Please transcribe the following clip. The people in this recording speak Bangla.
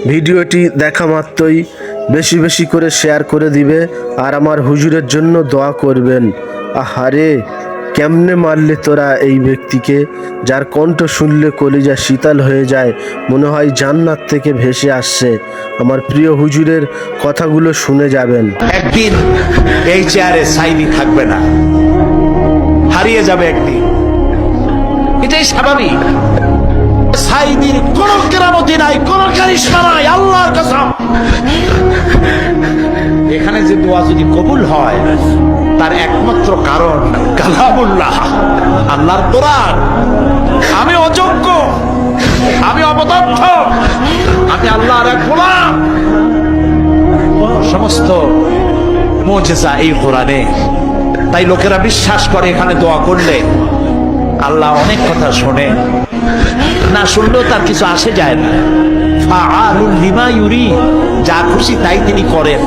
ভিডিওটি দেখা মাত্রই বেশি বেশি করে শেয়ার করে দিবে আর আমার হুজুরের জন্য দোয়া করবেন। আহারে, কেমনে মারলে তোরা এই ব্যক্তিকে, যার কণ্ঠ শুনলে কলিজা শীতল হয়ে যায়, মনে হয় জান্নাত থেকে ভেসে আসছে। আমার প্রিয় হুজুরের কথাগুলো শুনে যাবেন। একদিন এই চেয়ারে সাইদি থাকবে না, হারিয়ে যাবে একদিন, এটাই স্বাভাবিক। সাইদির কোন কেরামতি নাই, কোন কারিশমা নাই, আল্লাহর কসম। এখানে যে দোয়া যদি কবুল হয় তার একমাত্র কারণ কালামুল্লাহ, আল্লাহর কোরআন। আমি অযোগ্য, আমি অপদার্থ, আমি আল্লাহর এক গোলাম। সমস্ত মুজিজা এই কোরআনে। তাই লোকেরা বিশ্বাস করে এখানে দোয়া করলে আল্লাহ অনেক কথা শোনে, না শুনলেও তার কিছু আসে যায় না। ফাআলুল লিমা ইউরি, যা খুশি তাই তিনি করেন।